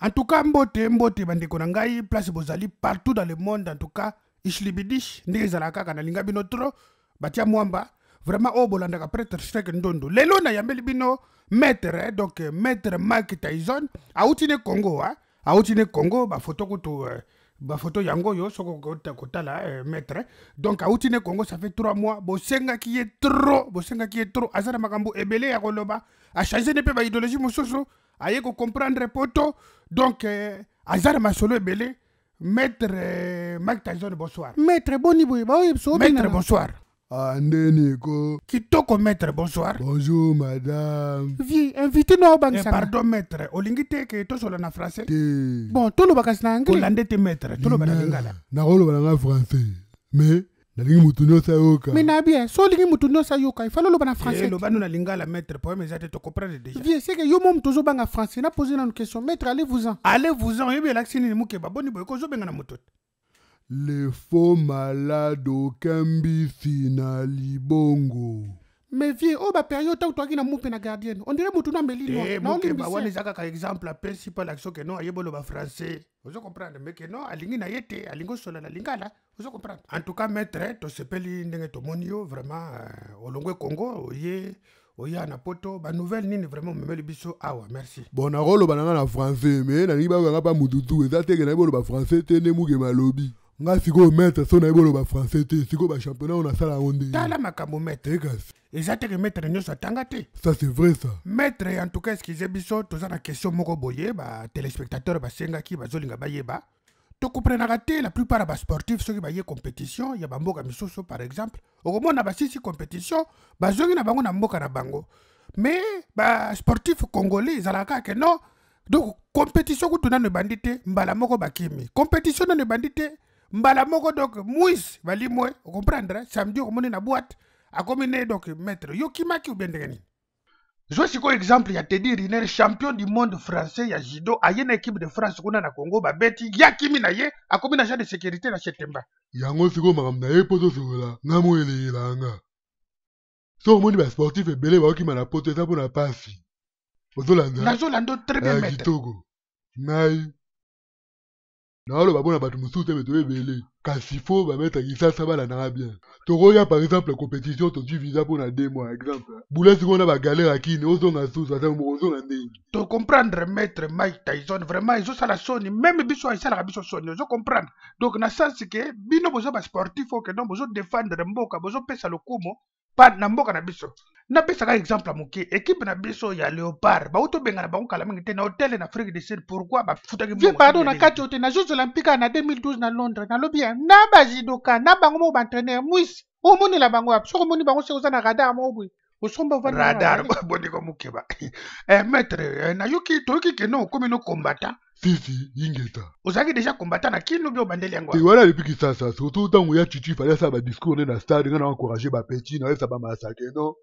En tout cas, mbote bandeko na ngai place bozali partout dans le monde. En tout cas, ishlibidish ndenge zalaka kana linga bino tro batia mwamba vraiment o bolanda ka prêtre Shrek Ndondo. Lelo na yambeli bino maître donc maître Mike Tyson autine Congo autine Congo ba photo kutu ba photo yango yo soko kotala maître donc autine Congo ça fait 3 mois bosenga qui est trop azana makambo ebele ya koloba a changer ne pe ba idéologie mososo aye ko comprendre poto donc azara masolo ebele maître Mike Tyson bonsoir Maître Boniboy, maître bonsoir Andenico. Kitoko maître bonsoir Bonjour madame. Vie, invitez-nous au banc. Pardon maître olingite ke to solo na français Bon, tout le bagage na anglais. Olande te maître to lo bana lingala Na rolo bana français. Mais na lingi mutuno sa yoka. Mais na bien, so lingi mutuno sa yoka, il faut le bana français. Lo banu na lingala maître pour mes te comprendre déjà. Vie, c'est que yo mom toujours banga français, na poser une question. Maître, allez-vous-en. Allez-vous-en, yebi l'accini muke ba boni boy ko zo benga na motot. Les faux malades au Kambisi na Libongo. Mais vie, oh ba période où toi qui na moupe na gardienne. On dirait mutuno melino. Muke ba wani zaka ka exemple principal action que non ayebolo ba français. Vous comprendre mais que non alingi na yete alingo solo na lingala. Vous comprendre. En tout cas maître to sepeli ndenge to monio vraiment olongwe Congo oya na poto ba nouvelle nini vraiment memeli biso awa merci. Bon na rolo bana na français mais na lingi ba nga pa mututu ezate ke na bolo ba français te ne muke malobi. Nga siko maître so na bolo ba français te siko ba championnat on a ça la onde. Tala makambo maître. Ezate ke maître nyoso atanga te. Ça c'est vrai ça. Maître en tout cas excusez biso toza na question moko boye ba téléspectateurs ba senga ki bazolinga bayeba. To comprenaka te la plupart ba sportifs soki ba ye compétition ya ba mboka misusu par exemple. Okomona ba sisi compétition bazongi na bango na mboka na bango. Mais ba sportif congolais zalaka ke non. Donc compétition kutuna ne bandite mbala moko bakimi. Compétition ne bandite mbala moko donc mouis balimwe comprendre samedi okomoni na boîte akomine donc maître yo kimaki ou bien ndengani. Je suis quoi exemple ya te dire il est champion du monde français ya judo a une équipe de France kuna na Congo ba beti ya kimi na ye akomi na agent de sécurité na Chetemba. Yango siko makamna ye poto sola ngamo ele ilanga. So moni ba sportif ebele ba okima na poto eza pona pasi. Ozolanda. Nazolando très bien maître. Kitoko. Nai. Na olo babona batu mususu te beto ebele. Kasi fo ba mettre kisasa bala na bien. Toko ya par exemple compétition to du visa pour na 2 mois exemple. Boulette qu'on a ba galère akini ozonga sous ata ozonga ndenge. To comprendre maître Mike Tyson vraiment ils ont ça la soni même biso ça la biso soni ils comprendre. Donc na sens que bino bozo ba sportif que non bozo défendre mboka bozo pesa lokumo pa na mboka na biso. Na pesa ka exemple amuke équipe na biso ya Léopard ba auto benga na bango kala mingi te na hôtel en Afrique du Sud pourquoi ba futaki Vie pardon na kati hôtel na Jeux Olympiques na 2012 na Londres na lobia na ba jidoka na bango mo ba entraîneur muis o moni la bango so moni bango se na radar mo bui o somba va radar boni ko mukeba maître na yuki toki ke non comme no combattant. Si ingeta. Ozaki déjà combattant na kino bio bandeli yango. Et voilà depuis ça surtout tant ya Chichi fallait ça ba discours na stade ngana encourager ba petit na ça ba massacre non.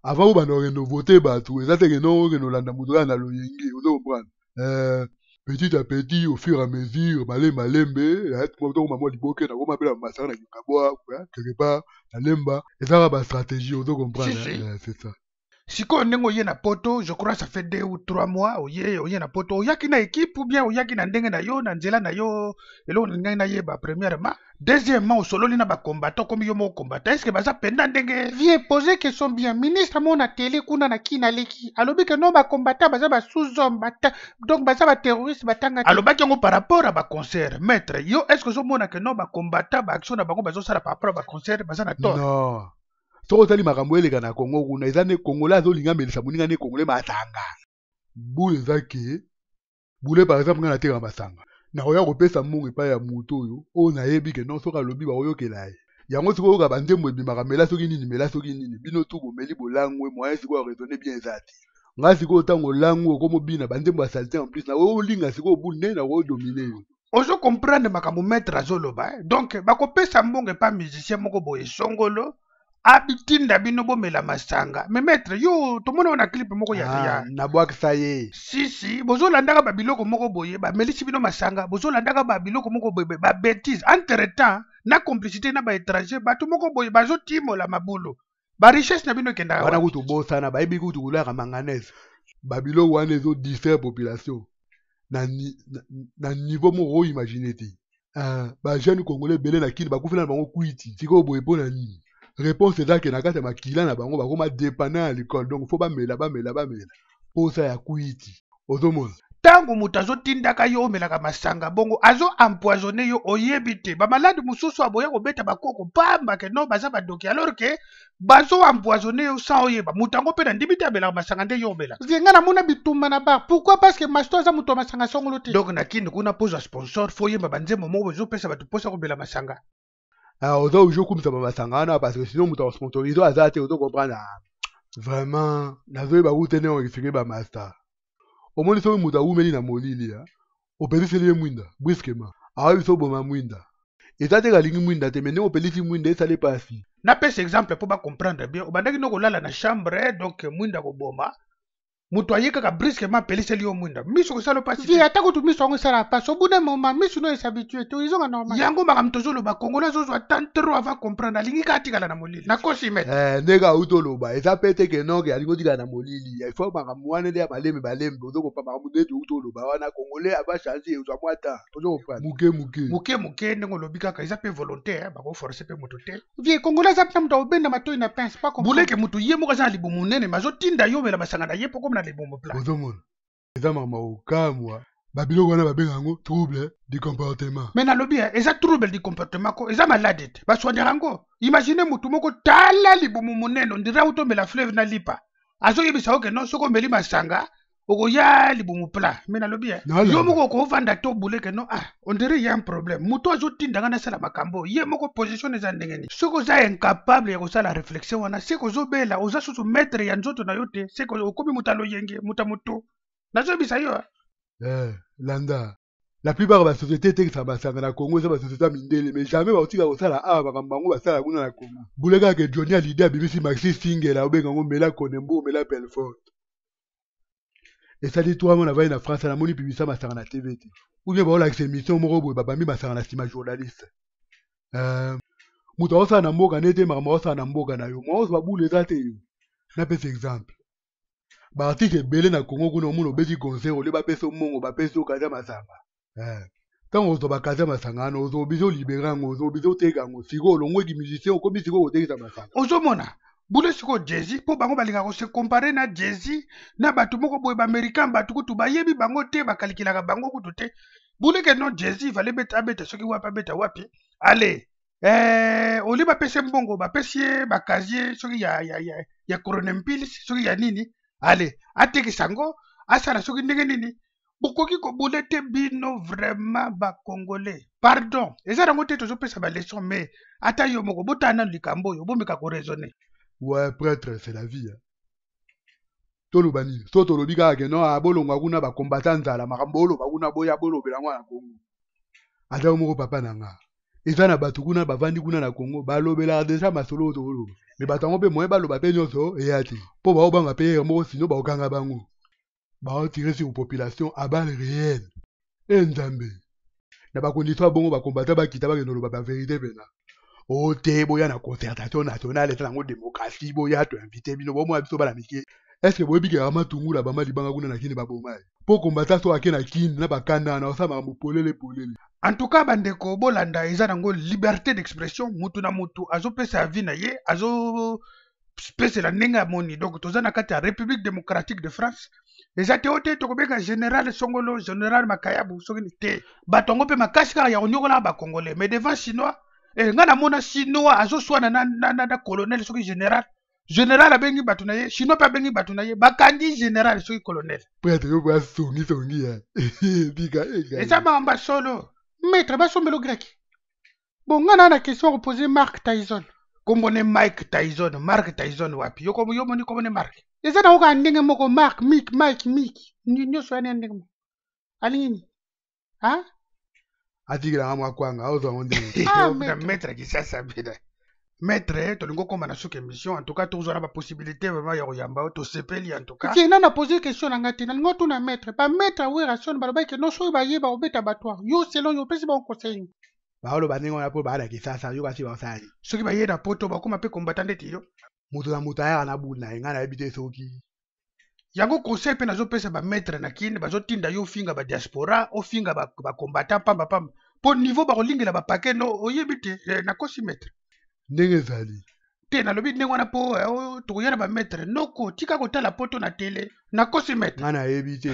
Avant ba no voter ba tout ezate ke non ke no landa mudoya na loyengi ozo comprendre. Petit à petit au fur et à mesure malembe être comme to maman liboke na ko mapela massacre na kikaboa quelque part na lemba ezaka ba stratégie ozo comprendre c'est ça. Siko nengo ye na poto, je crois ça fait 2 ou 3 mois, oye na poto, oyaki na équipe ou bien oyaki na ndenge na yo, na nzela na yo, elo ngai na ye ba premièrement. Deuxièmement, solo lina ba combattant comme yo mo combattant, est-ce que baza penda ndenge? Vie poser question bien, ministre mo na télé kuna na kina leki. Alobi que non ba combattant baza ba sous-homme, donc baza ba terroriste batanga. Alobaki ngo par rapport à ba concert, maître, yo est-ce que zo mona que non ba combattant ba action na bango bazo sala par rapport à ba concert baza na tort? Non. Soko tali makambo eleka na Congo kuna ezane Congolais azolinga melisa moninga ne Congolais matanga. Boule ezake. Boule par exemple ngana teka masanga. Na oya kopesa mungu pa ya muto yo. O na yebi ke non soka lobi ba oyokela ye. Yango siko ka bandembo ebimaka mela soki nini bino tu bomeli bolangwe moyen siko raisonner bien ezati. Nga siko tango langwe okomo bina bandembo asalté en plus na o linga siko boule ne na o dominer yo. Ozo comprendre makambo maître azoloba. Donc bakopesa mbongo pa musicien moko boye songolo. Abitinda bino bomela masanga mais maître yo tomona na clip moko ya na bwak saye si bozo landaka ba biloko moko boye ba melisi bino masanga bozo landaka ba biloko moko boye ba bêtise entre temps na complicité na ba étranger bato moko boye bazo timola mabulu ba richesse na bino kenda wana kutu bosana ba ebi kutu kulaka manganese ba biloko wana ezo distraire population na niveau moko imaginer te. Ba jeune congolais belé na kini bakufela na bango kwiti. Siko boye pona nini. Réponse eza ke na kati ya makila na bango bakoma dépendant à l'école. Donc faut bamela. Posa ya kwiti. Ozomona. Tango moto azotindaka yo omelaka masanga bongo azo empoisonné yo oyebi te bamaladi mosusu aboya kobeta bakoko pamba ke no baza badoki alors ke bazo empoisonné yo sans oyeba moto yango mpe na ndimi te amelaka masanga nde yo omela ngai namona bitumba na bar pourquoi parce que masto aza moto ya masanga songolo te donc na kini kuna pozwa sponsor fo oyeba banzembo moko ezopesa bato mposa kobela masanga oza ojo kumisa bamasanga wana parce que sinon moto asponsorise aza te ozo comprendre vraiment nazoyeba kute ne oexplique bamaster omoni soki moto awumeli na molili opeliseli ye mwinda briskement ayebi so boma mwinda eza te kalingi mwinda te me ndenge opelisi mwinda esali pasi napesa exemple mpo bacomprendre bien obandaki no kolala na chambre donc mwinda koboma moto ayekaka briskement apeliseli yo mwinda miso kosala pasi vi ata kutu miso yango esala pasi obune moma miso no eshabitue te izonga normal yango makambo tozoloba kongola azozwa tan tro avant comprendre alingi ka atikala na molili nakosi mete ndenge auti oloba eza pe te ke noke alingi otikala na molili ifo makambo wana nde ya balembe ozokopa makambo nde outi oloba wana congolais abachange ezwa mwa ta tozokoprendre moke ndenge olobi kaka eza pe volontaire bakoforce pe moto te vi congolais aza mpena moto aobenda matoi na pince pas buleke moto ye moko aza na libumu monene mazotinda yomela masanga na ye poko na libumu pla ozomona eza makambo okamwa babiloko wana babenga yango trouble du comportement me nalobi eza trouble du comportement ko eza maladi te baswanyaka yango imagine motu moko tala libumu monene ondira utomela fleuve na lipa azoyebisa oke no soki omeli masanga okoya libumu pla me nalobi yo moko okovanda to buleke no ondire ya un problème moto azotindanga nasala makambo ye moko position eza ndenge nini soki oza incapable ya kosala réflexion wana seke ozobela oza susu maître ya nzoto na yo te seke okomi moto aloyenge moto motu nazoyebisa yo landa la plupart ba société etekisaka masanga na Congo eza ba société ya mindele mais jamais baotika kosala makambo bango basala kuna na Congo buleka ke Johnny Hallyday abimisi Maxi Singela obenga yango mela Konembo mela Belfort esali to amona vai na France namoni pibisa masanga na TV te ou bien baolakisa émission moko boye babambi masanga na nsima journaliste moto aosala na mboka nde te makambo aosala na mboka na yo mwa oso babule eza te yo napesa exemple baarticle ebele na Congo kuna omona obeti concert ole bapesa omongo bapesi okazi ya masanga ntango ozwa bakazi ya masanga wana ozwa obizi olibera yango ozwa obizi oteka yango sikoyo olongweki musicien okomi sikoyo kotekisa masanga ozomona bule sikoyo jezi mpo bango balingaka kose compare na jezi na bato moko boye baaméricain bato kutu bayebi bango te bakalikilaka bango kutu te buleke no jezi vale abeta soki wapi abeta wapi ale oli bapesi mbongo bapesi ye bakazi ye soki ya coronempilis soki ya nini ale atekisa yango asala soki ndenge nini bokoki kobule te bino vraiment bacongolais pardon eza nango te tozopesa baleson mais ata yo moko botala nano likambo oyo bomeka koraisonne ouais prêtre c'est la vie toloba nini so tolobi kaka ke no abolongwa kuna bakombata nzala makambo oloba kuna boya bolobela ngo na Congo ata moko papa na nga eza na bato kuna bavandi kuna na Congo balobelaka deja masolo oyo tokoloba me bato yango mpe moye baloba mpe nyonso eya te mpo baobanga mpe yere moko sino baokanga bango baotire sur population a balle réelle nzambe na bakondition bongo bakombata bakita bakende oloba baverité pena ote boya na concertation nationale eza nango démocratie boya toinvite bino bomona biso bana mike estce boyebikaka matungula bama libanga kuna na kini babomai mpo kombata so ake na kini na bakanda wana osala makambo polele en tout cas bandeko bolanda eza nango liberté d'expression mutu na mutu azopesa avi na ye azopesela ndenge amoni donc toza na kati ya république démocratique de France eza te ote tokobenga général songolo général makayabu soki te bato yango mpe makasi kaka ya konyokola bacongolais mais devant chinois nga namona chinois azoswana na colonel soki général abengi bato na ye chinois mpe abengi bato na ye bakangi général soki colonel prêtre yo boya songisongi bika eza makambo solo maître basombelo grec bon nga na question reposer Mark Tyson kombone Mike Tyson Mark Tyson wapi yo moni kombone Mark eza na oka ndenge moko Mark Mike nyonso yani ndenge moko alingi ni atikilanga mwakwanga aozwa ngo ndenge maître kisasa bina maître tolingo komba na suki émission en tout cas tozwa na bapossibilité vraiment ya koyamba o tosepeli en tout cas tina na poser question na nga te nalingo tuna maître bamaître aweration balobaki nyonso oyo bayeba kobeta batoire yo selon yo opesi bango conseil baoloba ndenge wana mpo baa na kisasa yo kasi basali soki baye na poto bakóma mpe kombata ndeti yo moto na moto ayaka na buna ye ngai nayebi te soki yango conseil pe nazopesa bametre na kini bazotinda yo ofinga badiaspora ofinga bacombatant pambapamba mpo niveau bakolingela bapake no oyebi te nakosi metre ndenge ezali te nalobi ndenge wana mpo tokoya na bametre noko tika kotala poto na tele nakosi metre nga nayebi te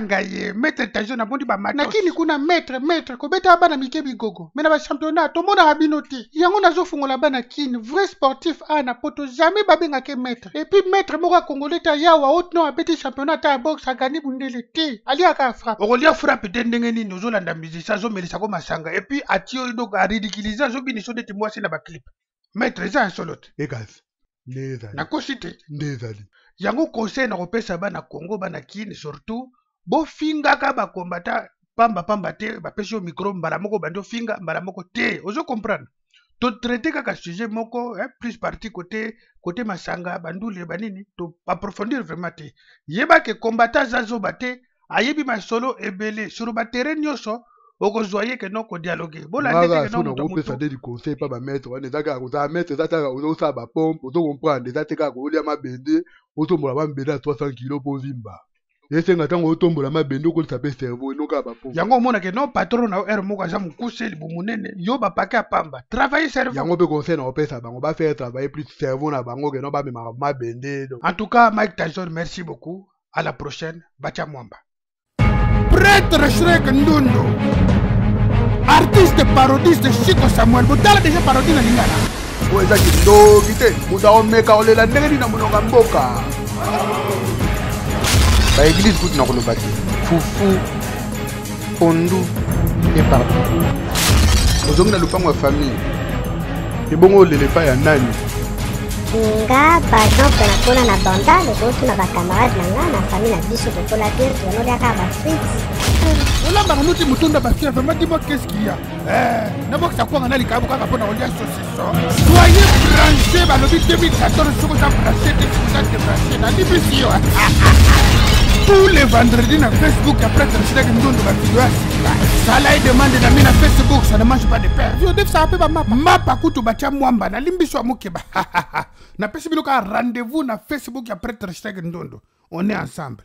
ngaye metre tajo nabondi bamatos nakini kuna metre kobeta bana mike bigogo me na bachampionnat tomonaka bino te yango nazofungola bana kini vrai sportif na poto jamais babengake metre epuis metre moko akongole ta yawa otno abeti championnat ta ya boxe agani bundele te aliaka frappe okolia frappe te ndenge nini ozolanda musicien azomelisako masanga epuis atio donc aridikilize azobiniso neti mwasi na baclip maître eza ya solo te ekasi nde ezali nakosi te nde ezali yango conseil nakopesa bana Congo bana kini surtout bofingaka bakombata pamba te bapesi yo micro mbala moko bandi ofinga mbala moko te ozo comprendre totraite kaka sujet moko plus parti côté masanga bandule banini to approfondir vraiment te yebake kombata aza zoba te ayebi masolo ebele sur baterrain nyonso okozwa ye ke noko dialogue bolanda ke noko kopesa nde conseil pa bametre wana eza kaka kozala maître eza kaka ozosala bapompe ozokomprendre eza te kaka kolia mabende otombola mabende ya 300 kilo mpo ovimba esenga ntango otombola mabende okolisa mpe cerveau enoka bapompe yango omonake no patron na ere moko aza mokuse libu monene yo bapake apamba travailler cerveau yango mpe conseil nakopesa bango bafaire travailler plus cerveau na bango ke no bamemaka mabende. En tout cas Mike Tyson, merci beaucoup, à la prochaine. Bacha Mwamba. Prêtre Shrek Ndundo, artiste parodiste Chico Samuel, botala déjà parodie na lingana. O eza kindoki te, muta omeka olela ndenge nini na monoko mboka. Ba église kutu na koloba te. Fufu, pondu et pardon. Ozongi na lupango ya famille. Ebongo olele pa ya nani? Nga par exemple nakona na banda lokoto na bacamarade na nga na famille na biso tokola bien tonoliaka bafrites. Olambaka nuti mutunda bafier vraiment dis-moi qu'est-ce qu'il y a. Nabokisa kwanga na likabu kaka mpona kolia saucisson. Soyez branché balobi 2014 soko za branché te soko za débranché na libisi yo. Tous les vendredis na Facebook après Shrek Ndundo ba vidéo ya sika. Sala et demande na mi na Facebook, ça ne mange pas de pain. Yo def ça pe ba mapa. Mapa kutu bacha mwamba na limbiso amukeba. Na pesi biloka rendez-vous na Facebook après Shrek Ndundo. On est ensemble.